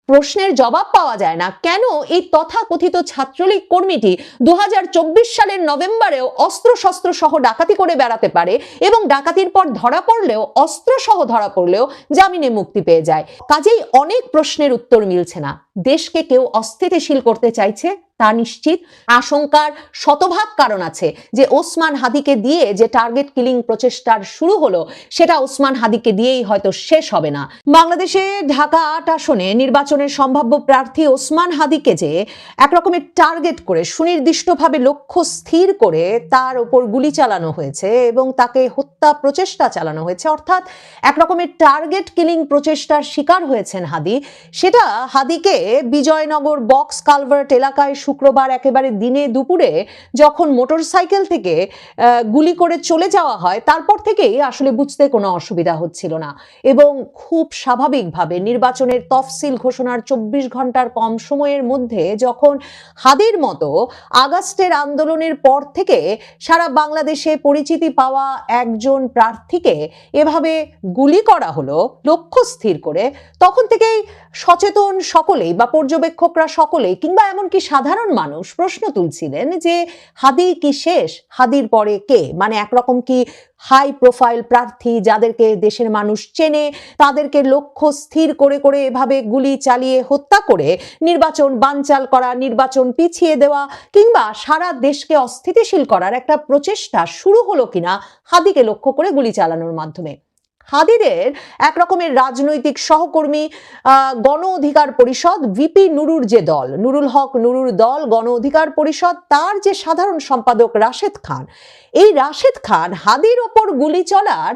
প্রশ্নের জবাব পাওয়া যায় না কেন এই তথাকথিত ছাত্রলীগ কর্মীটি 2024 সালের নভেম্বরেও অস্ত্রশস্ত্র সহ ডাকাতি করে বেড়াতে পারে এবং ডাকাতির পর ধরা পড়লেও অস্ত্র সহ ধরা পড়লেও জামিনে মুক্তি পেয়ে যায়। কাজেই অনেক প্রশ্নের উত্তর মিলছে না। দেশকে কেউ অস্থিতিশীল করতে চাইছে তা নিশ্চিত। আশঙ্কার শতভাগ কারণ আছে যে ওসমান হাদিকে দিয়ে যে টার্গেট কিলিং প্রচেষ্টার শুরু হলো সেটা ওসমান হাদিকে দিয়েই হয়তো শেষ হবে না। বাংলাদেশে ঢাকা ৮ আসনে নির্বাচনের সম্ভাব্য প্রার্থী ওসমান হাদিকে যে একরকমের টার্গেট করে সুনির্দিষ্টভাবে লক্ষ্য স্থির করে তার উপর গুলি চালানো হয়েছে এবং তাকে হত্যা প্রচেষ্টা চালানো হয়েছে, অর্থাৎ একরকমের টার্গেট কিলিং প্রচেষ্টার শিকার হয়েছেন হাদি। সেটা হাদিকে বিজয়নগর বক্স কালভার্ট এলাকায় শুক্রবার একেবারে দিনে দুপুরে যখন মোটরসাইকেল থেকে গুলি করে চলে যাওয়া হয় তারপর থেকেই আসলে বুঝতে কোনো অসুবিধা হচ্ছিল না এবং খুব স্বাভাবিকভাবে নির্বাচনের তফসিল ঘোষণার 24 ঘন্টার কম সময়ের মধ্যে যখন হাদির মতো আগস্টের আন্দোলনের পর থেকে সারা বাংলাদেশে পরিচিতি পাওয়া একজন প্রার্থীকে এভাবে গুলি করা হলো লক্ষ্য স্থির করে, তখন থেকেই সচেতন সকলেই বা পর্যবেক্ষকরা সকলেই কিংবা এমনকি সাধারণ মানুষ প্রশ্ন তুলছিলেন যে হাদি কি শেষ, হাদির পরে কে? মানে একরকম কি হাই প্রোফাইল প্রার্থী যাদেরকে দেশের মানুষ চেনে তাদেরকে লক্ষ্য স্থির করে করে এভাবে গুলি চালিয়ে হত্যা করে নির্বাচন বানচাল করা, নির্বাচন পিছিয়ে দেওয়া কিংবা সারা দেশকে অস্থিতিশীল করার একটা প্রচেষ্টা শুরু হলো কিনা হাদিকে লক্ষ্য করে গুলি চালানোর মাধ্যমে? হাদিদের একরকমের রাজনৈতিক সহকর্মী গণ অধিকার পরিষদ ভিপি নুরুর যে দল, নুরুল হক নুরুর দল গণ অধিকার পরিষদ, তার যে সাধারণ সম্পাদক রাশেদ খান, এই রাশেদ খান হাদির ওপর গুলি চলার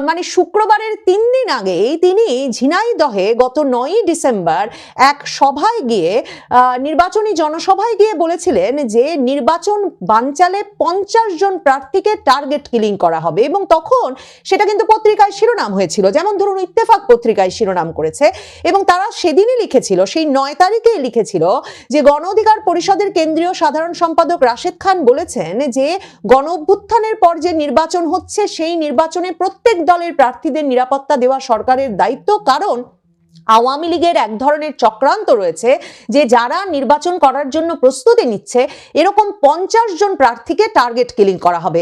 মানে শুক্রবারের 3 দিন আগেই তিনি ঝিনাইদহে গত 9ই ডিসেম্বর এক সভায় গিয়ে নির্বাচনী জনসভায় গিয়ে বলেছিলেন যে নির্বাচন বানচালে 50 জন প্রার্থীকে টার্গেট কিলিং করা হবে এবং তখন সেটা কিন্তু পত্রিকায় শিরোনাম হয়েছিল, যেমন ধরুন ইত্তেফাক পত্রিকায় শিরোনাম করেছে এবং তারা সেদিনই লিখেছিল, সেই 9 তারিখে লিখেছিল যে গণ অধিকার পরিষদের কেন্দ্রীয় সাধারণ সম্পাদক রাশেদ খান বলেছেন যে গণ অভ্যুত্থানের পর যে নির্বাচন হচ্ছে সেই নির্বাচনে প্রত্যেক দলের প্রার্থীদের নিরাপত্তা দেওয়া সরকারের দায়িত্ব, কারণ আওয়ামী লীগের এক ধরনের চক্রান্ত রয়েছে যে যারা নির্বাচন করার জন্য প্রস্তুতি নিচ্ছে এরকম 50 জন প্রার্থীকে টার্গেট কিলিং করা হবে।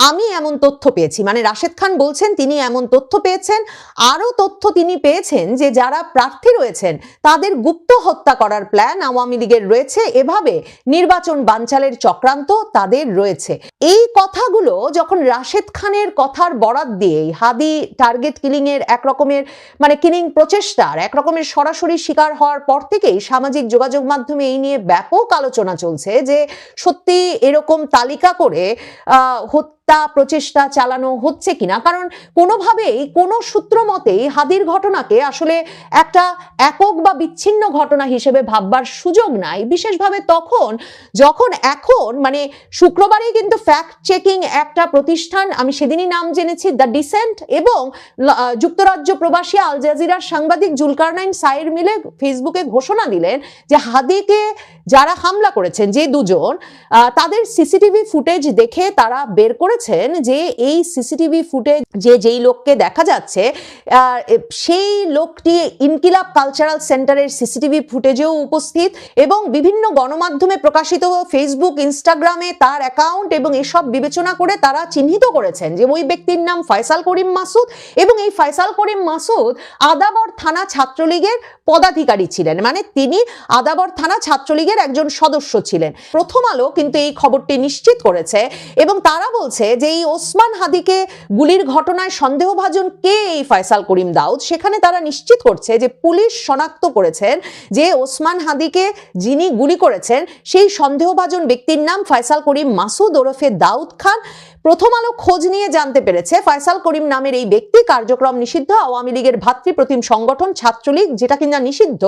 আমি এমন তথ্য পেয়েছি, মানে রাশেদ খান বলছেন তিনি এমন তথ্য পেয়েছেন, আরো তথ্য তিনি পেয়েছেন যে যারা প্রার্থী রয়েছেন তাদের গুপ্ত হত্যা করার প্ল্যান আওয়ামী লীগের রয়েছে, এভাবে নির্বাচন বানচালের চক্রান্ত তাদের রয়েছে। এই কথাগুলো যখন রাশেদ খানের কথার বরাত দিয়েই হাদি টার্গেট কিলিং এর একরকমের মানে কিলিং প্রচেষ্টার একরকমের সরাসরি শিকার হওয়ার পর থেকেই সামাজিক যোগাযোগ মাধ্যমে এই নিয়ে ব্যাপক আলোচনা চলছে যে সত্যি এরকম তালিকা করে প্রচেষ্টা চালানো হচ্ছে কিনা, কারণ কোনোভাবেই কোনো সূত্র মতেই হাদির ঘটনাকে আসলে একটা একক বা বিচ্ছিন্ন ঘটনা হিসেবে ভাববার সুযোগ নাই, বিশেষভাবে তখন যখন এখন মানে শুক্রবারেই কিন্তু ফ্যাক্ট চেকিং একটা প্রতিষ্ঠান, আমি সেদিনই নাম জেনেছি, দ্য ডিসেন্ট এবং যুক্তরাজ্য প্রবাসী আল জাজিরার সাংবাদিক জুলকারনাইন সাইর মিলে ফেসবুকে ঘোষণা দিলেন যে হাদিকে যারা হামলা করেছেন যে দুজন তাদের সিসিটিভি ফুটেজ দেখে তারা বের করেছেন যে এই সিসিটিভি ফুটেজ যেই লোককে দেখা যাচ্ছে সেই লোকটি ইনকিলাব কালচারাল সেন্টারের সিসিটিভি ফুটেজেও উপস্থিত এবং বিভিন্ন গণমাধ্যমে প্রকাশিত ফেসবুক ইনস্টাগ্রামে তার অ্যাকাউন্ট এবং এসব বিবেচনা করে তারা চিহ্নিত করেছেন যে ওই ব্যক্তির নাম ফয়সাল করিম মাসুদ এবং এই ফয়সাল করিম মাসুদ আদাবর থানা ছাত্রলীগের পদাধিকারী ছিলেন, মানে তিনি আদাবর থানা ছাত্রলীগের একজন সদস্য ছিলেন। প্রথম আলো কিন্তু এই খবরটি নিশ্চিত করেছে এবং তারা বলছে যে এই ওসমান হাদিকে গুলির ঘটনায় সন্দেহভাজন কে এই ফয়সাল করিম দাউদ, সেখানে তারা নিশ্চিত করছে যে পুলিশ শনাক্ত করেছেন যে ওসমান হাদিকে যিনি গুলি করেছেন সেই সন্দেহভাজন ব্যক্তির নাম ফয়সাল করিম মাসুদ ওরফে দাউদ খান। প্রথম আলো খোঁজ নিয়ে জানতে পেরেছে ফয়সাল করিম নামের এই ব্যক্তি কার্যক্রম নিষিদ্ধ আওয়ামী লীগের ভাতৃপ্রতিম সংগঠন ছাত্রলীগ, যেটা কিনা নিষিদ্ধ,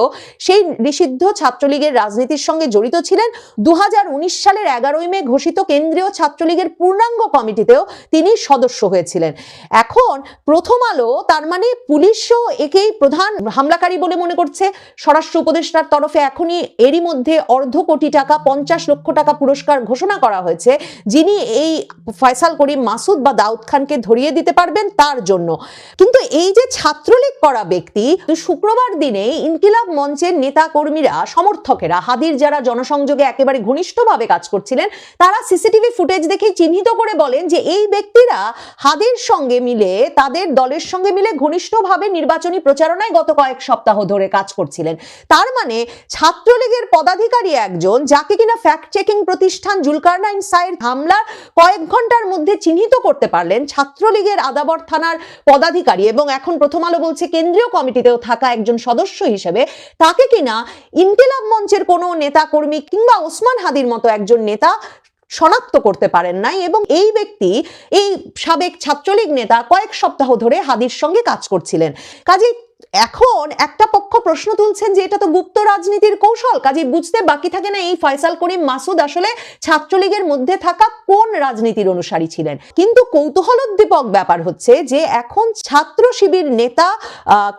সেই নিষিদ্ধ ছাত্রলীগের রাজনীতির সঙ্গে জড়িত ছিলেন। 2019 সালের 11ই মে ঘোষিত কেন্দ্রীয় ছাত্রলীগের পূর্ণাঙ্গ কমিটিতেও তিনি সদস্য হয়েছিলেন। এখন প্রথম আলো তার মানে পুলিশও একেই প্রধান হামলাকারী বলে মনে করছে। স্বরাষ্ট্র উপদেষ্টার তরফে এখনই এরই মধ্যে 250 কোটি টাকা 50 লক্ষ টাকা পুরস্কার ঘোষণা করা হয়েছে যিনি এই ফয়সাল করিম মাসুদ বা দাউদ খানকে ধরিয়ে দিতে পারবেন তার জন্য। কিন্তু এই যে ছাত্রলীগ করা ব্যক্তি, শুক্রবার দিনে ইনকিলাব মঞ্চের নেতা কর্মীরা, সমর্থকেরা, হাদির যারা জনসংযোগে একেবারে ঘনিষ্ঠভাবে কাজ করছিলেন, তারা সিসিটিভি ফুটেজ দেখে চিহ্নিত করে বলেন যে এই ব্যক্তিরা হাদির সঙ্গে মিলে, তাদের দলের সঙ্গে মিলে ঘনিষ্ঠভাবে নির্বাচনী প্রচারণায় গত কয়েক সপ্তাহ ধরে কাজ করছিলেন। তার মানে ছাত্রলীগের পদাধিকারী একজন, যাকে কিনা ফ্যাক্ট চেকিং প্রতিষ্ঠান জুলকারনাইন সাইর হামলার কয়েক ঘন্টার মধ্যে চিহ্নিত করতে পারলেন, ছাত্রলীগের আদাবর থানার পদাধিকারী এবং এখন প্রথম আলো বলছে কেন্দ্রীয় কমিটিতেও থাকা একজন সদস্য হিসেবে, তাকে কিনা ইনকিলাব মঞ্চের কোনো নেতা কর্মী কিংবা ওসমান হাদির মতো একজন নেতা শনাক্ত করতে পারেন নাই। এবং এই ব্যক্তি, এই সাবেক ছাত্রলীগ নেতা, কয়েক সপ্তাহ ধরে হাদির সঙ্গে কাজ করছিলেন। কাজেই এখন একটা পক্ষ প্রশ্ন তুলছেন যে এটা তো গুপ্ত রাজনীতির কৌশল, কাজে বুঝতে বাকি থাকে না এই ফয়সাল করিম মাসুদ আসলে ছাত্রলীগের মধ্যে থাকা কোন রাজনীতির অনুসারী ছিলেন। কিন্তু কৌতূহলোদ্দীপক ব্যাপার হচ্ছে যে এখন ছাত্র শিবির নেতা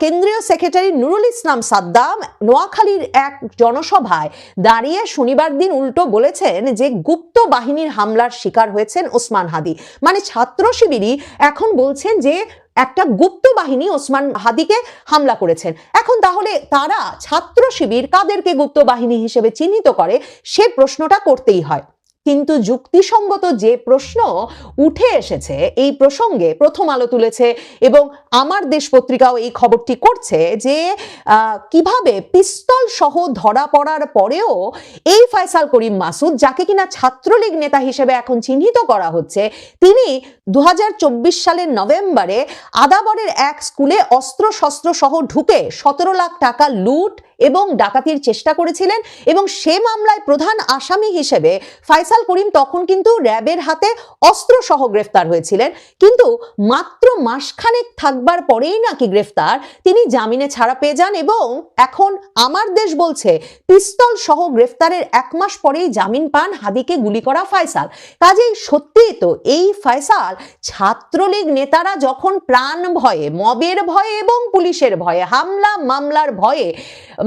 কেন্দ্রীয় সেক্রেটারি নুরুল ইসলাম সাদ্দাম নোয়াখালীর এক জনসভায় দাঁড়িয়ে শনিবার দিন উল্টো বলেছেন যে গুপ্ত বাহিনীর হামলার শিকার হয়েছেন ওসমান হাদি। মানে ছাত্র শিবিরই এখন বলছেন যে একটা গুপ্ত বাহিনী ওসমান হাদিকে হামলা করেছেন। এখন তাহলে তারা, ছাত্র শিবির, কাদেরকে গুপ্ত বাহিনী হিসেবে চিহ্নিত করে সে প্রশ্নটা করতেই হয়। কিন্তু যুক্তিসঙ্গত যে প্রশ্ন উঠে এসেছে এই প্রসঙ্গে প্রথম আলো তুলেছে এবং আমার দেশ পত্রিকাও এই খবরটি করছে যে কিভাবে পিস্তল সহ ধরা পড়ার পরেও এই ফয়সাল করিম মাসুদ, যাকে কিনা ছাত্রলীগ নেতা হিসেবে এখন চিহ্নিত করা হচ্ছে, তিনি 2024 সালের নভেম্বরে আদাবরের এক স্কুলে অস্ত্র শস্ত্র সহ ঢুকে 17 লাখ টাকা লুট এবং ডাকাতির চেষ্টা করেছিলেন এবং সে মামলায় প্রধান আসামি হিসেবে ফয়সাল করিম তখন কিন্তু র্যাবের হাতে অস্ত্র সহ গ্রেফতার হয়েছিলেন। কিন্তু মাত্র মাসখানেক থাকবার পরেই নাকি গ্রেফতার, তিনি জামিনে ছাড়া পেয়ে যান এবং এখন আমার দেশ বলছে পিস্তল সহ গ্রেফতারের 1 মাস পরেই জামিন পান হাদিকে গুলি করা ফয়সাল। কাজেই সত্যি তো এই ফয়সাল ছাত্রলীগ নেতারা যখন প্রাণ ভয়ে, মবের ভয়ে এবং পুলিশের ভয়ে, হামলা মামলার ভয়ে,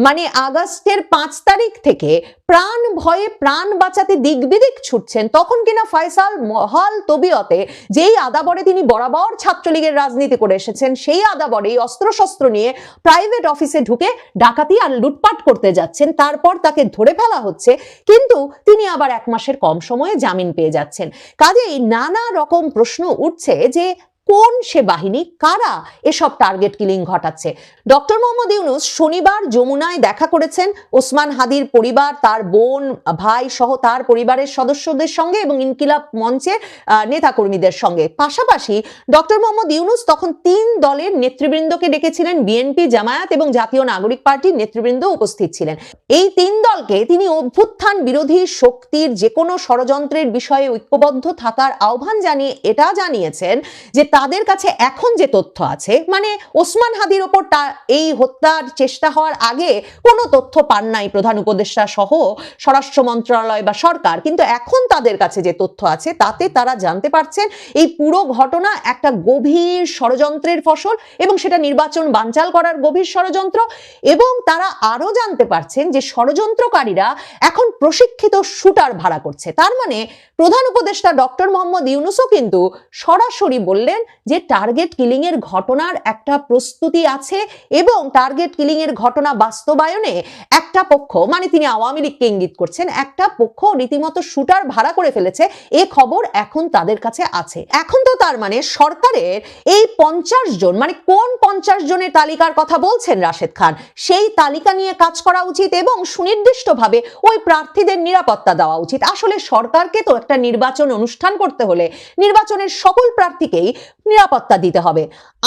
মানে আগস্টের 5 তারিখ থেকে প্রাণ ভয়ে প্রাণ বাঁচাতে দিক বিদিক ছুটছেন, তখন কিনা ফয়সাল মহাল তবিয়তে, যেই আদাবরে তিনি বরাবর ছাত্রলীগের রাজনীতি করে এসেছেন, সেই আদাবরেই অস্ত্রশস্ত্র নিয়ে প্রাইভেট অফিসে ঢুকে ডাকাতি আর লুটপাট করতে যাচ্ছেন। তারপর তাকে ধরে ফেলা হচ্ছে, কিন্তু তিনি আবার 1 মাসের কম সময়ে জামিন পেয়ে যাচ্ছেন। কাজেই নানা রকম প্রশ্ন উঠছে যে কোন সে বাহিনী, কারা এসব টার্গেট কিলিং ঘটাচ্ছে। ডক্টর মোহাম্মদ ইউনূস শনিবার যমুনায় দেখা করেছেন ওসমান হাদির পরিবার, তার বোন, ভাই সহ তার পরিবারের সদস্যদের সঙ্গে এবং ইনকিলাব মঞ্চের নেতাকর্মীদের সঙ্গে। পাশাপাশি ডক্টর মোহাম্মদ ইউনূস তখন 3 দলের নেতৃবৃন্দকে ডেকেছিলেন, বিএনপি, জামায়াত এবং জাতীয় নাগরিক পার্টির নেতৃবৃন্দ উপস্থিত ছিলেন। এই 3 দলকে তিনি অভ্যুত্থান বিরোধী শক্তির যে কোনো ষড়যন্ত্রের বিষয়ে ঐক্যবদ্ধ থাকার আহ্বান জানিয়ে এটা জানিয়েছেন যে তাদের কাছে এখন যে তথ্য আছে, মানে ওসমান হাদির ওপর এই হত্যার চেষ্টা হওয়ার আগে কোনো তথ্য পান নাই প্রধান উপদেষ্টা সহ স্বরাষ্ট্র মন্ত্রণালয় বা সরকার, কিন্তু এখন তাদের কাছে যে তথ্য আছে তাতে তারা জানতে পারছেন এই পুরো ঘটনা একটা গভীর ষড়যন্ত্রের ফসল এবং সেটা নির্বাচন বানচাল করার গভীর ষড়যন্ত্র। এবং তারা আরো জানতে পারছেন যে ষড়যন্ত্রকারীরা এখন প্রশিক্ষিত শুটার ভাড়া করছে। তার মানে প্রধান উপদেষ্টা ডক্টর মোহাম্মদ ইউনূসও কিন্তু সরাসরি বললেন যে টার্গেট কিলিং এর ঘটনার একটা প্রস্তুতি আছে এবং টার্গেট কিলিং এর ঘটনা বাস্তবায়নে একটা পক্ষ, মানে তিনি আওয়ামী লীগকে ইঙ্গিত করছেন, একটা পক্ষ রীতিমতো শুটার ভাড়া করে ফেলেছে, এ খবর এখন তাদের কাছে আছে। এখন তো তার মানে সরকারের এই 50 জন, মানে কোন 50 জনের তালিকার কথা বলছেন রাশেদ খান, সেই তালিকা নিয়ে কাজ করা উচিত এবং সুনির্দিষ্টভাবে ওই প্রার্থীদের নিরাপত্তা দেওয়া উচিত। আসলে সরকারকে তো একটা নির্বাচন অনুষ্ঠান করতে হলে নির্বাচনের সকল প্রার্থীকেই নিরাপত্তা দিতে হবে।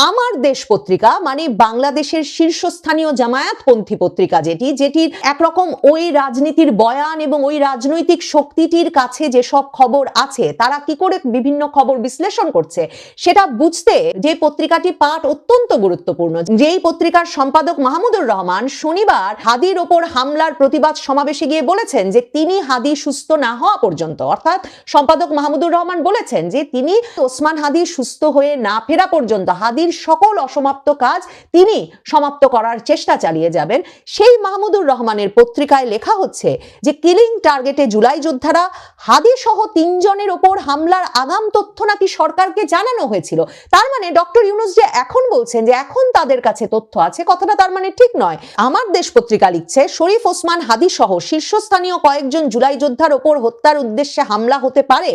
আমার দেশ পত্রিকা, মানে বাংলাদেশের শীর্ষস্থানীয় জামায়াতপন্থী পত্রিকা, যেটির একরকম ওই রাজনীতির বয়ান এবং ওই রাজনৈতিক শক্তিটির কাছে যেসব খবর আছে, তারা কি করে বিভিন্ন খবর বিশ্লেষণ করছে সেটা বুঝতে যে পত্রিকাটি পাঠ অত্যন্ত গুরুত্বপূর্ণ। যেই পত্রিকার সম্পাদক মাহমুদুর রহমান শনিবার হাদির ওপর হামলার প্রতিবাদ সমাবেশে গিয়ে বলেছেন যে তিনি হাদি সুস্থ না হওয়া পর্যন্ত, অর্থাৎ সম্পাদক মাহমুদুর রহমান বলেছেন যে তিনি ওসমান হাদি সুস্থ হয়ে হয়ে না ফেরা পর্যন্ত হাদির সকল অসমাপ্ত কাজ তিনি সমাপ্ত করার চেষ্টা চালিয়ে যাবেন। সেই মাহমুদুর রহমানের পত্রিকায় লেখা হচ্ছে যে কিলিং টার্গেটে জুলাই যোদ্ধারা হাদি সহ 3 জনের ওপর হামলার আগাম তথ্য নাকি সরকারকে জানানো হয়েছিল। তার মানে ডক্টর ইউনূস যে এখন বলছেন যে এখন তাদের কাছে তথ্য আছে, কথাটা তার মানে ঠিক নয়। আমার দেশ পত্রিকা লিখছে, শরীফ ওসমান হাদি সহ শীর্ষস্থানীয় কয়েকজন জুলাই যোদ্ধার ওপর হত্যার উদ্দেশ্যে হামলা হতে পারে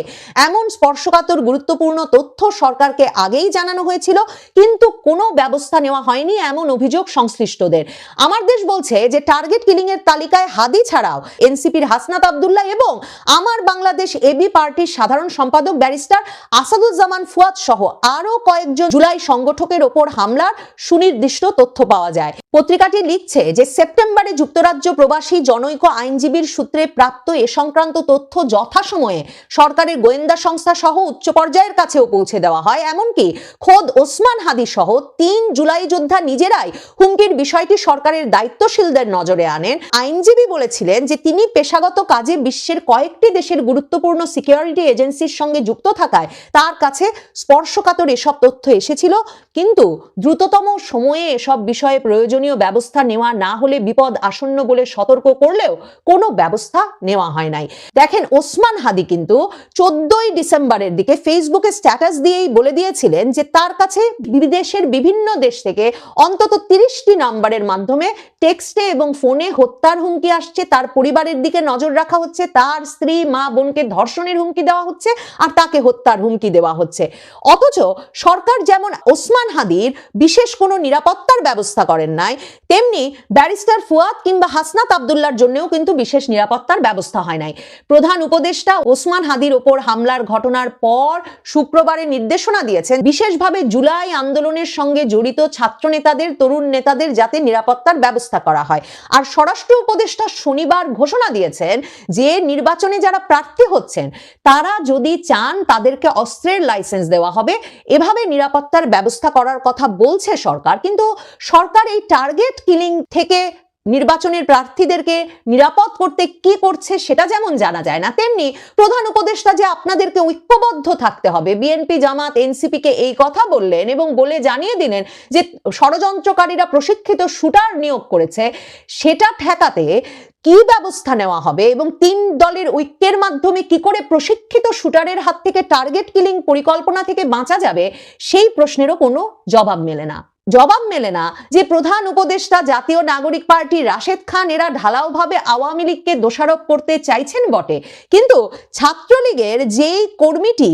এমন স্পর্শকাতর গুরুত্বপূর্ণ তথ্য সরকারকে আগেই জানানো হয়েছিল, কিন্তু কোনো ব্যবস্থা নেওয়া হয়নি এমন অভিযোগ সংশ্লিষ্টদের। আমার দেশ বলছে যে টার্গেট কিলিং এর তালিকায় হাদি ছাড়াও এনসিপির হাসনাত আব্দুল্লাহ এবং আমার বাংলাদেশ এবি পার্টির সাধারণ সম্পাদক ব্যারিস্টার আসাদুজ্জামান ফুয়াদ সহ আরো কয়েকজন জুলাই সংগঠকের ওপর হামলার সুনির্দিষ্ট তথ্য পাওয়া যায়। পত্রিকাটি লিখছে যে সেপ্টেম্বরে যুক্তরাজ্য প্রবাসী জনৈক আইনজীবীর সূত্রে প্রাপ্ত এ সংক্রান্ত তথ্য যথাসময়ে সরকারের গোয়েন্দা সংস্থা সহ উচ্চ পর্যায়ের কাছেও পৌঁছে দেওয়া হয়। এমনকি খোদ ওসমান হাদি সহ 3 জুলাই যোদ্ধা নিজেরাই হুমকির বিষয়টি সরকারের দায়িত্বশীলদের নজরে আনেন। আইনজীবী বলেছিলেন যে তিনি পেশাগত কাজে বিশ্বের কয়েকটি দেশের গুরুত্বপূর্ণ সিকিউরিটি এজেন্সির সঙ্গে যুক্ত থাকায় তার কাছে স্পর্শকাতর এসব তথ্য এসেছিল, কিন্তু দ্রুততম সময়ে এসব বিষয়ে প্রয়োজনীয় ব্যবস্থা নেওয়া না হলে বিপদ আসন্ন বলে সতর্ক করলেও কোনো ব্যবস্থা নেওয়া হয় নাই। দেখেন, ওসমান হাদি কিন্তু 14ই ডিসেম্বরের দিকে ফেসবুকে স্ট্যাটাস দিয়েই বলে দিয়েছিলেন যে তার কাছে বিদেশের বিভিন্ন দেশ থেকে অন্তত 30টি নাম্বারের মাধ্যমে টেক্সটে এবং ফোনে হত্যার হুমকি আসছে, তার পরিবারের দিকে নজর রাখা হচ্ছে, তার স্ত্রী মা বোনকে ধর্ষণের হুমকি দেওয়া হচ্ছে আর তাকে হত্যার হুমকি দেওয়া হচ্ছে। অথচ সরকার যেমন ওসমান হাদির বিশেষ কোনো নিরাপত্তার ব্যবস্থা করেন নাই, তেমনি ব্যারিস্টার ফুয়াদ কিংবা হাসনাত আব্দুল্লাহর জন্যও কিন্তু বিশেষ নিরাপত্তার ব্যবস্থা হয় নাই। প্রধান উপদেষ্টা ওসমান হাদির ওপর হামলার ঘটনার পর শুক্রবারে নির্দেশনা দিয়েছেন বিশেষভাবে জুলাই আন্দোলনের সঙ্গে জড়িত ছাত্র নেতাদের, তরুণ নেতাদের যাতে নিরাপত্তার ব্যবস্থা করা হয়। আর স্বরাষ্ট্র উপদেষ্টা শনিবার ঘোষণা দিয়েছেন যে নির্বাচনে যারা প্রার্থী হচ্ছেন তারা যদি চান তাদেরকে অস্ত্রের লাইসেন্স দেওয়া হবে। এভাবে নিরাপত্তার ব্যবস্থা করার কথা বলছে সরকার, কিন্তু সরকার এই টার্গেট কিলিং থেকে নির্বাচনের প্রার্থীদেরকে নিরাপদ করতে কি করছে সেটা যেমন জানা যায় না, তেমনি প্রধান উপদেষ্টা যে আপনাদেরকে ঐক্যবদ্ধ থাকতে হবে, বিএনপি জামাত এনসিপি কে এই কথা বললেন এবং বলে জানিয়ে দিলেন যে ষড়যন্ত্রকারীরা প্রশিক্ষিত শুটার নিয়োগ করেছে, সেটা ঠেকাতে কি ব্যবস্থা নেওয়া হবে এবং 3 দলের ঐক্যের মাধ্যমে কি করে প্রশিক্ষিত শুটারের হাত থেকে টার্গেট কিলিং পরিকল্পনা থেকে বাঁচা যাবে, সেই প্রশ্নেরও কোনো জবাব মেলে না। জবাব মেলে না যে প্রধান উপদেষ্টা, জাতীয় নাগরিক পার্টি, রাশেদ খান এরা ঢালাওভাবে আওয়ামী লীগকে দোষারোপ করতে চাইছেন বটে, কিন্তু ছাত্রলীগের যেই কর্মীটি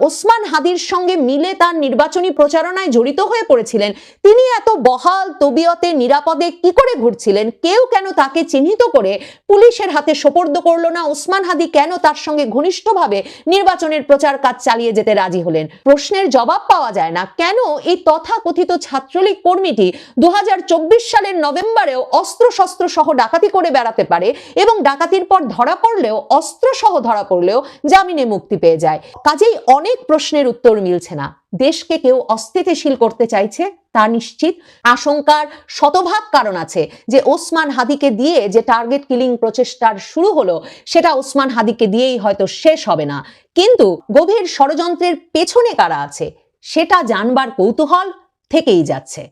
ওসমান হাদির সঙ্গে মিলে তার নির্বাচনী প্রচারণায় জড়িত হয়ে পড়েছিলেন, তিনি এত বহাল তবিয়তে নিরাপদে কি করে ঘুরছিলেন? কেউ কেন তাকে চিহ্নিত করে পুলিশের হাতে সোপর্দ করলো না? ওসমান হাদি কেন তার সঙ্গে ঘনিষ্ঠভাবে নির্বাচনের প্রচার কাজ চালিয়ে যেতে রাজি হলেন? প্রশ্নের জবাব পাওয়া যায় না। কেন এই তথাকথিত ছাত্রলীগ কর্মীটি 2024 সালের নভেম্বরেও অস্ত্র শস্ত্র সহ ডাকাতি করে বেড়াতে পারে এবং ডাকাতির পর ধরা পড়লেও, অস্ত্র সহ ধরা পড়লেও জামিনে মুক্তি পেয়ে যায়? কাজেই অনেক প্রশ্নের উত্তর মিলছে না। দেশকে কেউ অস্থিতিশীল করতে চাইছে তা নিশ্চিত। আশঙ্কার শতভাগ কারণ আছে যে ওসমান হাদিকে দিয়ে যে টার্গেট কিলিং প্রচেষ্টার শুরু হলো সেটা ওসমান হাদিকে দিয়েই হয়তো শেষ হবে না, কিন্তু গভীর ষড়যন্ত্রের পেছনে কারা আছে সেটা জানবার কৌতূহল থেকেই যাচ্ছে।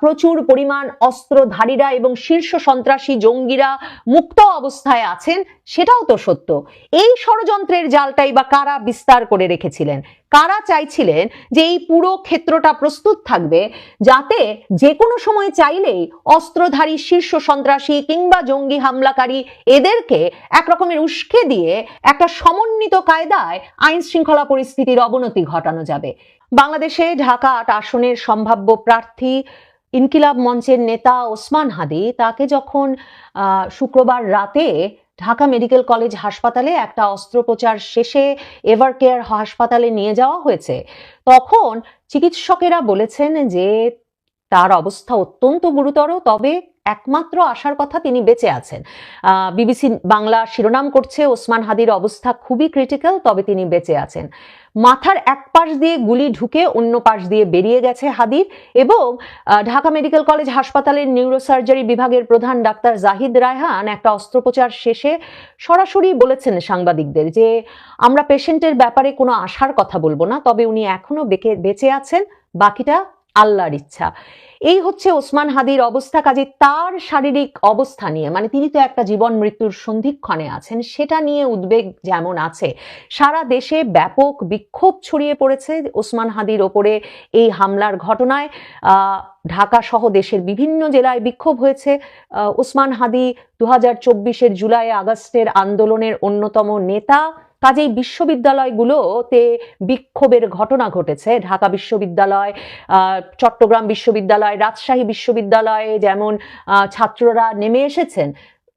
প্রচুর পরিমাণ অস্ত্রধারীরা এবং শীর্ষ সন্ত্রাসী জঙ্গিরা মুক্ত অবস্থায় আছেন, সেটাও তো সত্য। এই ষড়যন্ত্রের জালটাই বা কারা বিস্তার করে রেখেছিলেন? কারা চাইছিলেন যে এই পুরো ক্ষেত্রটা প্রস্তুত থাকবে যাতে যে কোনো সময় চাইলেই অস্ত্রধারী শীর্ষ সন্ত্রাসী কিংবা জঙ্গি হামলাকারী এদেরকে একরকমের উস্কে দিয়ে একটা সমন্বিত কায়দায় আইন শৃঙ্খলা পরিস্থিতির অবনতি ঘটানো যাবে। বাংলাদেশে ঢাকা 8 আসনের সম্ভাব্য প্রার্থী ইনকিলাব মঞ্চের নেতা ওসমান হাদি, তাকে যখন শুক্রবার রাতে ঢাকা মেডিকেল কলেজ হাসপাতালে একটা অস্ত্রোপচার শেষে এভারকেয়ার হাসপাতালে নিয়ে যাওয়া হয়েছে, তখন চিকিৎসকেরা বলেছেন যে তার অবস্থা অত্যন্ত গুরুতর, তবে একমাত্র আশার কথা তিনি বেঁচে আছেন। বিবিসি বাংলা শিরোনাম করছে ওসমান হাদির অবস্থা খুবই ক্রিটিক্যাল, তবে তিনি বেঁচে আছেন। মাথার এক পাশ দিয়ে গুলি ঢুকে অন্য পাশ দিয়ে বেরিয়ে গেছে হাদির, এবং ঢাকা মেডিকেল কলেজ হাসপাতালের নিউরোসার্জারি বিভাগের প্রধান ডাক্তার জাহিদ রায়হান একটা অস্ত্রোপচার শেষে সরাসরি বলেছেন সাংবাদিকদের যে আমরা পেশেন্টের ব্যাপারে কোনো আশার কথা বলবো না, তবে উনি এখনো বেঁচে আছেন, বাকিটা আল্লাহর ইচ্ছা। এই হচ্ছে ওসমান হাদির অবস্থা। কাজে তার শারীরিক অবস্থা নিয়ে, মানে তিনি তো একটা জীবন মৃত্যুর সন্ধিক্ষণে আছেন, সেটা নিয়ে উদ্বেগ যেমন আছে, সারা দেশে ব্যাপক বিক্ষোভ ছড়িয়ে পড়েছে ওসমান হাদির ওপরে এই হামলার ঘটনায়। ঢাকা সহ দেশের বিভিন্ন জেলায় বিক্ষোভ হয়েছে। ওসমান হাদি 2024-এর জুলাই আগস্টের আন্দোলনের অন্যতম নেতা, কাজেই বিশ্ববিদ্যালয়গুলোতে বিক্ষোভের ঘটনা ঘটেছে। ঢাকা বিশ্ববিদ্যালয়, চট্টগ্রাম বিশ্ববিদ্যালয়, রাজশাহী বিশ্ববিদ্যালয়ে যেমন ছাত্ররা নেমে এসেছেন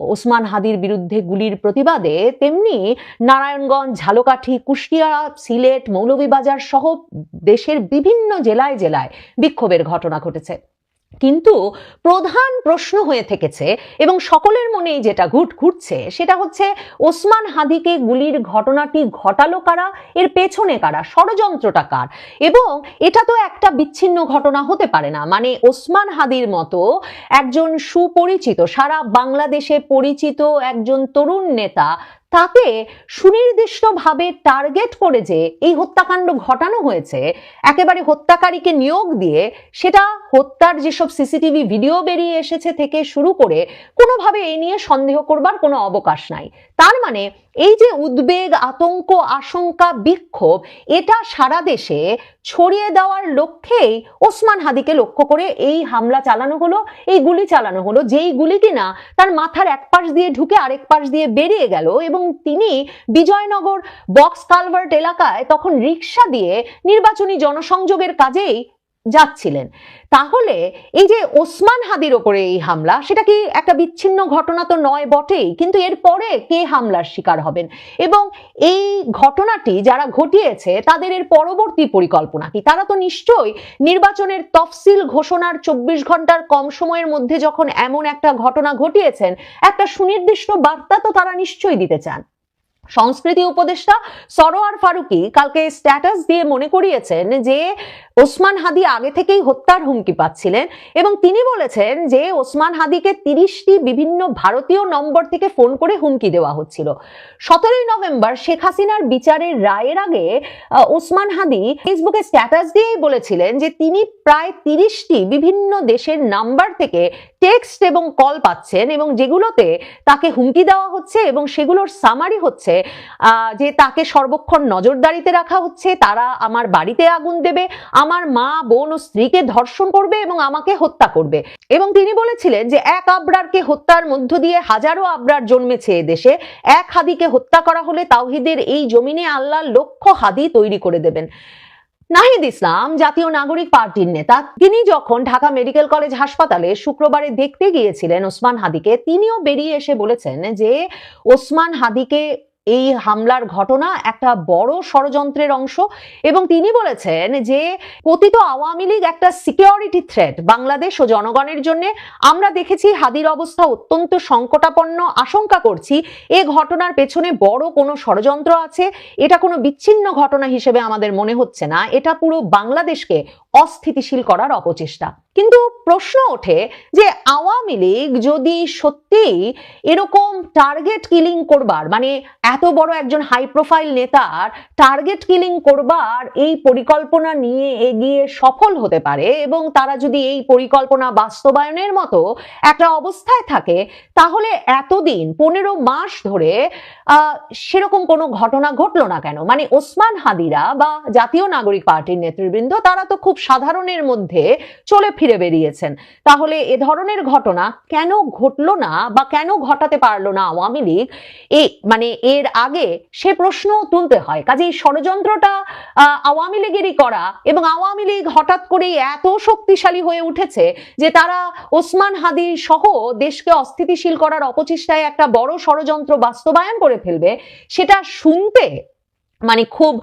ওসমান হাদির বিরুদ্ধে গুলির প্রতিবাদে, তেমনি নারায়ণগঞ্জ, ঝালকাঠি, কুষ্টিয়া, সিলেট, মৌলভীবাজার সহ দেশের বিভিন্ন জেলায় জেলায় বিক্ষোভের ঘটনা ঘটেছে। কিন্তু প্রধান প্রশ্ন হয়ে থেকেছে এবং সকলের মনেই যেটা ঘুরছে সেটা হচ্ছে ওসমান হাদিকে গুলির ঘটনাটি ঘটালো কারা, এর পেছনে কারা, ষড়যন্ত্রটা কার। এবং এটা তো একটা বিচ্ছিন্ন ঘটনা হতে পারে না। মানে ওসমান হাদির মতো একজন সুপরিচিত, সারা বাংলাদেশে পরিচিত একজন তরুণ নেতা, তাকে সুনির্দিষ্টভাবে টার্গেট করে যে এই হত্যাকাণ্ড ঘটানো হয়েছে, একেবারে হত্যাকারীকে নিয়োগ দিয়ে, সেটা হত্যার যেসব সিসিটিভি ভিডিও বেরিয়ে এসেছে থেকে শুরু করে কোনোভাবে এই নিয়ে সন্দেহ করবার কোনো অবকাশ নাই। তার মানে এই যে উদ্বেগ, আতঙ্ক, আশঙ্কা, বিক্ষোভ, এটা সারা দেশে ছড়িয়ে দেওয়ার লক্ষ্যেই ওসমান হাদিকে লক্ষ্য করে এই হামলা চালানো হলো, এই গুলি চালানো হলো, যেই গুলি কিনা তার মাথার এক পাশ দিয়ে ঢুকে আরেক পাশ দিয়ে বেরিয়ে গেল। এবং তিনি বিজয়নগর বক্স কালভার্ট এলাকায় তখন রিক্সা দিয়ে নির্বাচনী জনসংযোগের কাজেই যাচ্ছিলেন। তাহলে এই যে ওসমান হাদির ওপরে এই হামলা, সেটা কি একটা বিচ্ছিন্ন ঘটনা তো নয় বটেই, কিন্তু এরপরে কে হামলার শিকার হবেন এবং এই ঘটনাটি যারা ঘটিয়েছে তাদের এর পরবর্তী পরিকল্পনা কি? তারা তো নিশ্চয়ই নির্বাচনের তফসিল ঘোষণার 24 ঘন্টার কম সময়ের মধ্যে যখন এমন একটা ঘটনা ঘটিয়েছেন, একটা সুনির্দিষ্ট বার্তা তো তারা নিশ্চয়ই দিতে চান। সংস্কৃতি উপদেষ্টা সরোয়ার ফারুকী কালকে স্ট্যাটাস দিয়ে মনে করিয়েছেন যে ওসমান হাদি আগে থেকেই হত্যার হুমকি পাচ্ছিলেন, এবং তিনি বলেছেন যে ওসমান হাদিকে 30টি বিভিন্ন ভারতীয় নম্বর থেকে ফোন করে হুমকি দেওয়া হচ্ছিল। 17ই নভেম্বর শেখ হাসিনার বিচারের রায়ের আগে ওসমান হাদি ফেসবুকে স্ট্যাটাস দিয়েই বলেছিলেন যে তিনি প্রায় 30টি বিভিন্ন দেশের নাম্বার থেকে টেক্সট এবং কল পাচ্ছেন, এবং যেগুলোতে তাকে হুমকি দেওয়া হচ্ছে এবং সেগুলোর সামারি হচ্ছে যে তাকে সর্বক্ষণ নজরদারিতে রাখা হচ্ছে, তারা আমার বাড়িতে আগুন দেবে, আমার মা, বোন ও স্ত্রীকে ধর্ষণ করবে এবং আমাকে হত্যা করবে। এবং তিনি বলেছিলেন যে এক আবরারকে হত্যার মধ্য দিয়ে হাজারো আবরার জন্মেছে এদেশে, এক হাদিকে হত্যা করা হলে তাওহীদের এই জমিনে আল্লাহ লক্ষ হাদি তৈরি করে দেবেন। নাহিদ ইসলাম জাতীয় নাগরিক পার্টির নেতা, তিনি যখন ঢাকা মেডিকেল কলেজ হাসপাতালে শুক্রবারে দেখতে গিয়েছিলেন ওসমান হাদিকে, তিনিও বেরিয়ে এসে বলেছেন যে ওসমান হাদিকে এই হামলার ঘটনা একটা বড় ষড়যন্ত্রের অংশ, এবং তিনি বলেছেন যে কথিত আওয়ামী লীগ একটা সিকিউরিটি থ্রেট বাংলাদেশ ও জনগণের জন্য। আমরা দেখেছি হাদির অবস্থা অত্যন্ত সংকটাপন্ন, আশঙ্কা করছি এ ঘটনার পেছনে বড় কোনো ষড়যন্ত্র আছে। এটা কোনো বিচ্ছিন্ন ঘটনা হিসেবে আমাদের মনে হচ্ছে না, এটা পুরো বাংলাদেশকে অস্থিতিশীল করার অপচেষ্টা। কিন্তু প্রশ্ন ওঠে যে আওয়ামী লীগ যদি সত্যি এরকম টার্গেট কিলিং করবার, মানে এত বড় একজন হাই প্রোফাইল নেতার টার্গেট কিলিং করবার এই পরিকল্পনা নিয়ে এগিয়ে সফল হতে পারে, এবং তারা যদি এই পরিকল্পনা বাস্তবায়নের মতো একটা অবস্থায় থাকে, তাহলে এতদিন 15 মাস ধরে সেরকম কোনো ঘটনা ঘটলো না কেন? মানে ওসমান হাদিরা বা জাতীয় নাগরিক পার্টির নেতৃবৃন্দ তারা তো খুব সাধারণের মধ্যে চলে ফিরে বেরিয়েছেন, তাহলে এ ধরনের ঘটনা কেন ঘটলো না বা কেন ঘটাতে পারলো না আওয়ামী লীগ, মানে এর আগে সে প্রশ্ন তুলতে হয়। কাজেই ষড়যন্ত্রটা আওয়ামী লীগেরই করা, এবং আওয়ামী লীগ হঠাৎ করেই এত শক্তিশালী হয়ে উঠেছে যে তারা ওসমান হাদি সহ দেশকে অস্থিতিশীল করার অপচেষ্টায় একটা বড় ষড়যন্ত্র বাস্তবায়ন করে ফেলবে, সেটা শুনতে মানে খুব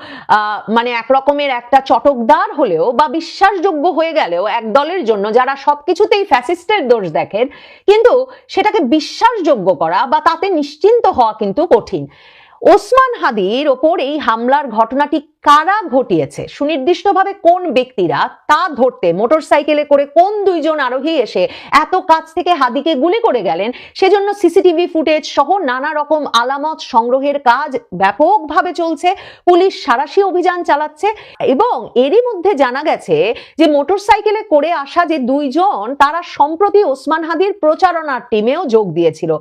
মানে একরকমের একটা চটকদার হলেও বা বিশ্বাসযোগ্য হয়ে গেলেও এক দলের জন্য যারা সবকিছুতেই ফ্যাসিস্টের দোষ দেখেন, কিন্তু সেটাকে বিশ্বাসযোগ্য করা বা তাতে নিশ্চিন্ত হওয়া কিন্তু কঠিন। ওসমান হাদির ওপর এই হামলার ঘটনাটি কারা ঘটিয়েছে, সুনির্দিষ্টভাবে কোন ব্যক্তিরা, তা ধরতে মোটরসাইকেলে করে কোন দুইজন আরোহী এসে এত কাছ থেকে হাদিকে গুলি করে গেলেন, সেজন্য সিসিটিভি ফুটেজ সহ নানা রকম আলামত সংগ্রহের কাজ ব্যাপকভাবে চলছে। পুলিশ সাঁড়াশি অভিযান চালাচ্ছে এবং এরই মধ্যে জানা গেছে যে মোটরসাইকেলে করে আসা যে দুইজন, তারা সম্প্রতি ওসমান হাদির প্রচারণার টিমেও যোগ দিয়েছিল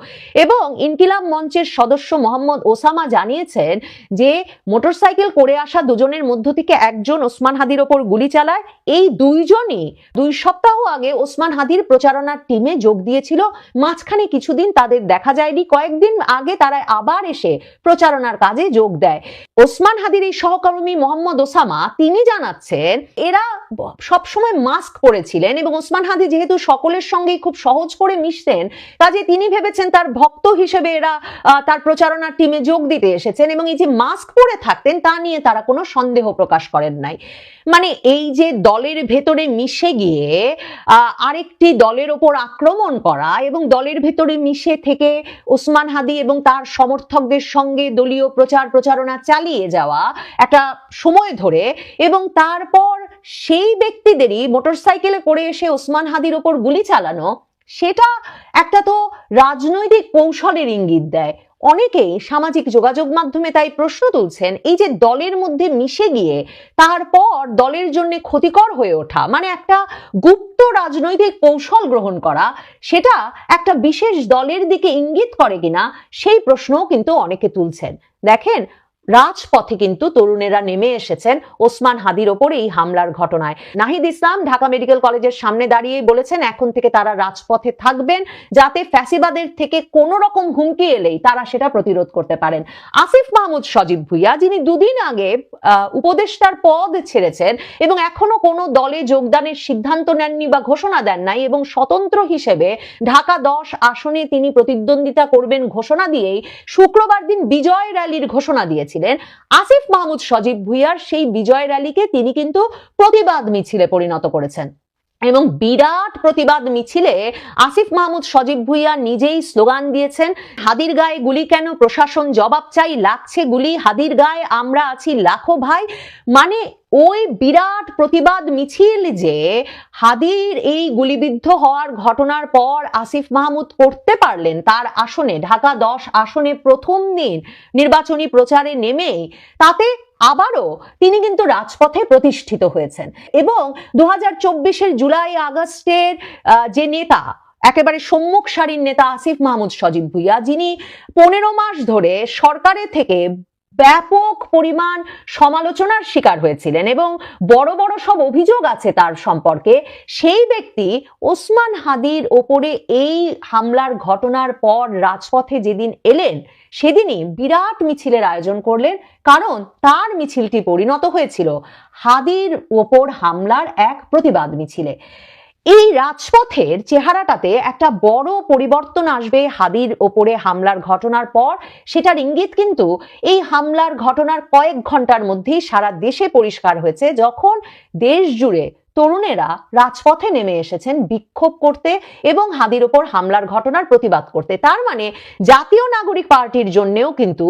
এবং ইনকিলাব মঞ্চের সদস্য মোহাম্মদ ওসামা জানিয়েছেন যে মোটরসাইকেল করে আসা দুজনের মধ্য থেকে একজন ওসমান হাদির ওপর গুলি চালায়। এই দুইজনই 2 সপ্তাহ আগে ওসমান হাদির প্রচারণার টিমে যোগ দিয়েছিল। মাঝখানে কিছুদিন তাদের দেখা যায়নি, কয়েকদিন আগে তারা আবার এসে প্রচারণার কাজে যোগ দেয়। ওসমান হাদির এই সহকর্মী মোহাম্মদ ওসামা তিনি জানাচ্ছেন এরা সবসময় মাস্ক পরেছিলেন এবং ওসমান হাদি যেহেতু সকলের সঙ্গেই খুব সহজ করে মিশতেন, কাজে তিনি ভেবেছেন তার ভক্ত হিসেবে এরা তার প্রচারণার টিমে যোগ দিতে এসেছেন এবং এই যে মাস্ক পরে থাকতেন তা নিয়ে তারা কোনো সন্দেহ প্রকাশ করেন নাই। মানে এই যে দলের ভেতরে মিশে গিয়ে আরেকটি দলের ওপর আক্রমণ করা এবং দলের ভেতরে মিশে থেকে ওসমান হাদি এবং তার সমর্থকদের সঙ্গে দলীয় প্রচারণা চালিয়ে যাওয়া একটা সময় ধরে এবং তারপর সেই ব্যক্তিদেরই মোটরসাইকেলে করে এসে ওসমান হাদির ওপর গুলি চালানো, সেটা একটা তো রাজনৈতিক কৌশলের ইঙ্গিত দেয়। অনেকেই সামাজিক যোগাযোগ মাধ্যমে তাই প্রশ্ন তুলছেন, এই যে দলের মধ্যে মিশে গিয়ে তারপর দলের জন্য ক্ষতিকর হয়ে ওঠা, মানে একটা গুপ্ত রাজনৈতিক কৌশল গ্রহণ করা, সেটা একটা বিশেষ দলের দিকে ইঙ্গিত করে কিনা সেই প্রশ্নও কিন্তু অনেকে তুলছেন। দেখেন, রাজপথে কিন্তু তরুণেরা নেমে এসেছেন ওসমান হাদির ওপর এই হামলার ঘটনায়। নাহিদ ইসলাম ঢাকা মেডিকেল কলেজের সামনে দাঁড়িয়ে বলেছেন এখন থেকে তারা রাজপথে থাকবেন যাতে ফ্যাসিবাদের থেকে কোনো রকম হুমকি এলেই তারা সেটা প্রতিরোধ করতে পারেন। আসিফ মাহমুদ সজীব ভুইয়া, যিনি দুদিন আগে উপদেষ্টার পদ ছেড়েছেন এবং এখনো কোনো দলে যোগদানের সিদ্ধান্ত নেননি বা ঘোষণা দেন নাই এবং স্বতন্ত্র হিসেবে ঢাকা 10 আসনে তিনি প্রতিদ্বন্দ্বিতা করবেন ঘোষণা দিয়েই শুক্রবার দিন বিজয় র্যালির ঘোষণা দিয়েছেন। আসিফ মাহমুদ সজীব ভুইয়ার সেই বিজয় র্যালিকে তিনি কিন্তু প্রতিবাদ মিছিলে পরিণত করেছেন এবং বিরাট প্রতিবাদ মিছিলে আসিফ মাহমুদ সজীব ভুইয়া নিজেই স্লোগান দিয়েছেন, হাদির গায়ে গুলি কেন, প্রশাসন জবাব চাই, লাগছে গুলি হাদির গায়ে, আমরা আছি লাখো ভাই। মানে ওই বিরাট প্রতিবাদ মিছিল যে হাদির এই গুলিবিদ্ধ হওয়ার ঘটনার পর আসিফ মাহমুদ করতে পারলেন তার আসনে, ঢাকা 10 আসনে প্রথম দিন নির্বাচনী প্রচারে নেমে, তাতে আবারও তিনি কিন্তু রাজপথে প্রতিষ্ঠিত হয়েছেন এবং 2024-এর জুলাই আগস্টের যে নেতা, একেবারে সম্মুখ সারির নেতা আসিফ মাহমুদ সজীব ভুইয়া, যিনি 15 মাস ধরে সরকারের থেকে ব্যাপক পরিমাণ সমালোচনার শিকার হয়েছিলেন এবং বড় বড় সব অভিযোগ আছে তার সম্পর্কে, সেই ব্যক্তি ওসমান হাদির ওপরে এই হামলার ঘটনার পর রাজপথে যেদিন এলেন সেদিনই বিরাট মিছিলের আয়োজন করলেন, কারণ তার মিছিলটি পরিণত হয়েছিল হাদির ওপর হামলার এক প্রতিবাদ মিছিলে। এই রাজপথের চেহারাটাতে একটা বড় পরিবর্তন আসবে হাদির ওপরে হামলার ঘটনার পর, সেটার ইঙ্গিত কিন্তু এই হামলার ঘটনার কয়েক ঘন্টার মধ্যেই সারা দেশে পরিষ্কার হয়েছে, যখন দেশ জুড়ে তরুণেরা রাজপথে নেমে এসেছেন বিক্ষোভ করতে এবং হাদির ওপর হামলার ঘটনার প্রতিবাদ করতে। তার মানে জাতীয় নাগরিক পার্টির জন্যও কিন্তু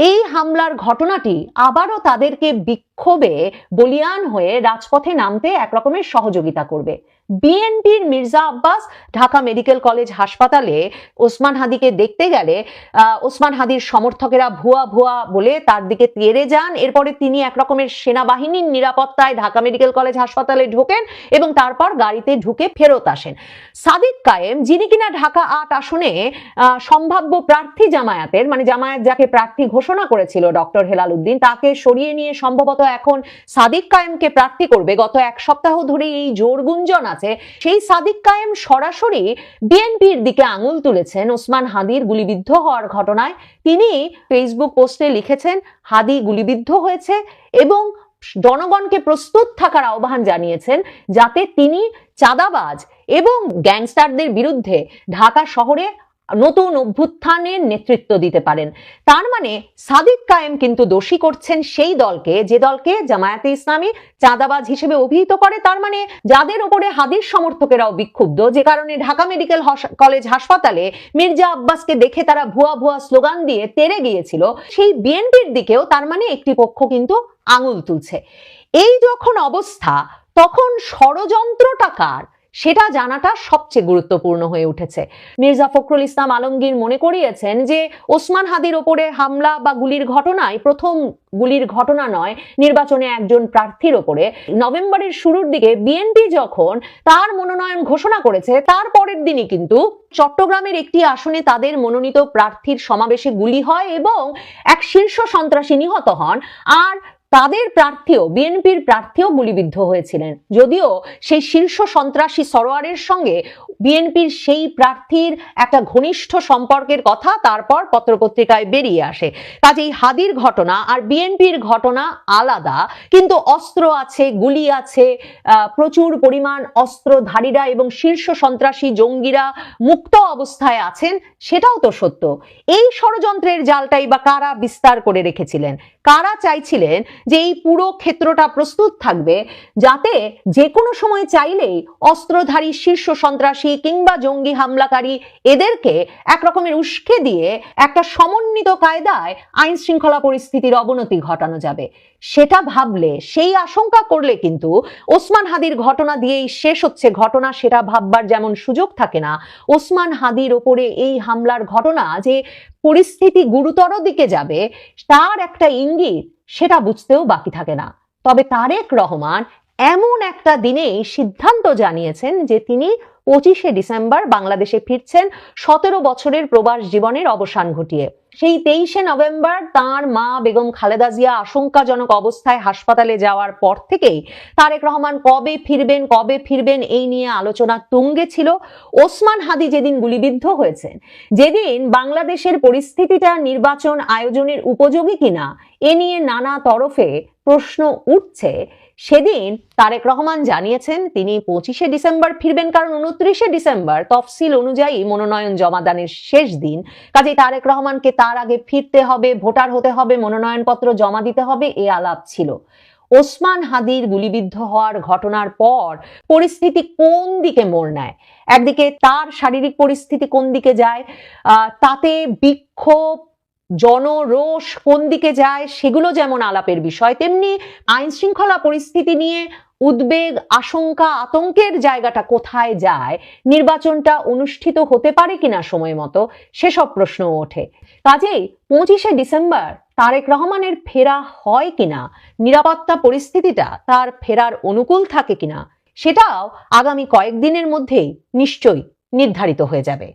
এই হামলার ঘটনাটি আবারও তাদেরকে বিক্ষোভে বলিয়ান হয়ে রাজপথে নামতে একরকমের সহযোগিতা করবে। বিএনপির মির্জা আব্বাস ঢাকা মেডিকেল কলেজ হাসপাতালে ওসমান হাদিকে দেখতে গেলে ওসমান হাদির সমর্থকেরা ভুয়া ভুয়া বলে তার দিকে তেড়ে যান। এরপরে তিনি একরকমের সেনাবাহিনীর নিরাপত্তায় ঢাকা মেডিকেল কলেজ হাসপাতালে ঢোকেন এবং তারপর গাড়িতে ঢুকে ফেরত আসেন। সাদিক কায়েম, যিনি কিনা ঢাকা 8 আসনে সম্ভাব্য প্রার্থী জামায়াতের, মানে জামায়াত যাকে প্রার্থী ঘোষণা করেছিল ডক্টর হেলাল উদ্দিন, তাকে সরিয়ে নিয়ে সম্ভবত এখন সাদিক কায়েমকে প্রার্থী করবে। গত 1 সপ্তাহ ধরে এই জোর গুঞ্জন আছে, সেই সাদিক কায়েম সরাসরি বিএনপির দিকে আঙুল তুলেছেন ওসমান হাদির গুলিবিদ্ধ হওয়ার ঘটনায়। তিনি ফেসবুক পোস্টে লিখেছেন হাদি গুলিবিদ্ধ হয়েছে এবং জনগণকে প্রস্তুত থাকার আহ্বান জানিয়েছেন যাতে তিনি চাঁদাবাজ এবং গ্যাংস্টারদের বিরুদ্ধে ঢাকা শহরে নতুন অভ্যুত্থানের নেতৃত্ব দিতে পারেন। তার মানে সাদিক কায়েম কিন্তু দোষী করছেন সেই দলকে, যে দলকে জামায়াতে ইসলামী চাঁদাবাজ হিসেবে অভিহিত করে। তার মানে যাদের উপরে হাদির সমর্থকেরাও বিক্ষুব্ধ, যে কারণে ঢাকা মেডিকেল কলেজ হাসপাতালে মির্জা আব্বাসকে দেখে তারা ভুয়া ভুয়া স্লোগান দিয়ে তেড়ে গিয়েছিল, সেই বিএনপির দিকেও তার মানে একটি পক্ষ কিন্তু আঙুল তুলছে। এই যখন অবস্থা, তখন ষড়যন্ত্রটা কার সেটা জানাটা সবচেয়ে গুরুত্বপূর্ণ হয়ে উঠেছে। মির্জা ফখরুল ইসলাম আলমগীর মনে করিয়েছেন যে ওসমান হাদির ওপরে হামলা বা গুলির ঘটনায় প্রথম গুলির ঘটনা নয়, নির্বাচনে একজন প্রার্থীর ওপরে নভেম্বরের শুরুর দিকে বিএনপি যখন তার মনোনয়ন ঘোষণা করেছে, তার পরের দিনই কিন্তু চট্টগ্রামের একটি আসনে তাদের মনোনীত প্রার্থীর সমাবেশে গুলি হয় এবং এক শীর্ষ সন্ত্রাসী নিহত হন। আর তাদের প্রার্থীও, বিএনপির প্রার্থীও গুলিবিদ্ধ হয়েছিলেন, যদিও সেই শীর্ষ সন্ত্রাসী সরোয়ারের সঙ্গে বিএনপির সেই প্রার্থীর একটা ঘনিষ্ঠ সম্পর্কের কথা তারপর পত্রপত্রিকায় বেরিয়ে আসে। কাজেই হাদির ঘটনা আর বিএনপির ঘটনা আলাদা, কিন্তু অস্ত্র আছে, গুলি আছে, প্রচুর পরিমাণ অস্ত্রধারীরা এবং শীর্ষ সন্ত্রাসী জঙ্গিরা মুক্ত অবস্থায় আছেন, সেটাও তো সত্য। এই ষড়যন্ত্রের জালটাই বা কারা বিস্তার করে রেখেছিলেন? কারা চাইছিলেন যে এই পুরো ক্ষেত্রটা প্রস্তুত থাকবে, যাতে যে কোনো সময় চাইলেই অস্ত্রধারী শীর্ষ সন্ত্রাসী কিংবা জঙ্গি হামলাকারী এদেরকে একরকমের উস্কে দিয়ে একটা সমন্বিত কায়দায় আইন শৃঙ্খলা পরিস্থিতির অবনতি ঘটানো যাবে? সেটা ভাবলে, সেই আশঙ্কা করলে কিন্তু ওসমান হাদির ঘটনা দিয়েই শেষ হচ্ছে ঘটনা, সেটা ভাববার যেমন সুযোগ থাকে না, ওসমান হাদির ওপরে এই হামলার ঘটনা যে পরিস্থিতি গুরুতর দিকে যাবে তার একটা ইঙ্গিত সেটা বুঝতেও বাকি থাকে না। তবে তারেক রহমান এমন একটা দিনেই সিদ্ধান্ত জানিয়েছেন যে তিনি 25শে ডিসেম্বর বাংলাদেশে ফিরছেন 17 বছরের প্রবাস জীবনের অবসান ঘটিয়ে। সেই 23শে নভেম্বর তার মা বেগম খালেদা জিয়া আশঙ্কাজনক অবস্থায় হাসপাতালে যাওয়ার পর থেকেই তারেক রহমান কবে ফিরবেন এই নিয়ে আলোচনা তুঙ্গে ছিল। ওসমান হাদি যেদিন গুলিবিদ্ধ হয়েছেন, যেদিন বাংলাদেশের পরিস্থিতিটা নির্বাচন আয়োজনের উপযোগী কিনা এ নিয়ে নানা তরফে প্রশ্ন উঠছে, সেদিন তারেক রহমান জানিয়েছেন তিনি 25শে ডিসেম্বর ফিরবেন, কারণ 29শে ডিসেম্বর তফসিল অনুযায়ী মনোনয়ন জমাদানের শেষ দিন। কাজেই তারেক রহমানকে তার আগে ফিরতে হবে, ভোটার হতে হবে, মনোনয়নপত্র জমা দিতে হবে, এ আলাপ ছিল। ওসমান হাদির গুলিবিদ্ধ হওয়ার ঘটনার পর পরিস্থিতি কোন দিকে মোড় নেয়, একদিকে তার শারীরিক পরিস্থিতি কোন দিকে যায়, তাতে বিক্ষোভ, জনরোষ কোন দিকে যায়, সেগুলো যেমন আলাপের বিষয়, তেমনি আইন শৃঙ্খলা পরিস্থিতি নিয়ে উদ্বেগ, আশঙ্কা, আতঙ্কের জায়গাটা কোথায় যায়, নির্বাচনটা অনুষ্ঠিত হতে পারে কিনা সময় মতো, সেসব প্রশ্ন ওঠে। কাজেই 25শে ডিসেম্বর তারেক রহমানের ফেরা হয় কিনা, নিরাপত্তা পরিস্থিতিটা তার ফেরার অনুকূল থাকে কিনা, সেটাও আগামী কয়েকদিনের মধ্যেই নিশ্চয়ই নির্ধারিত হয়ে যাবে।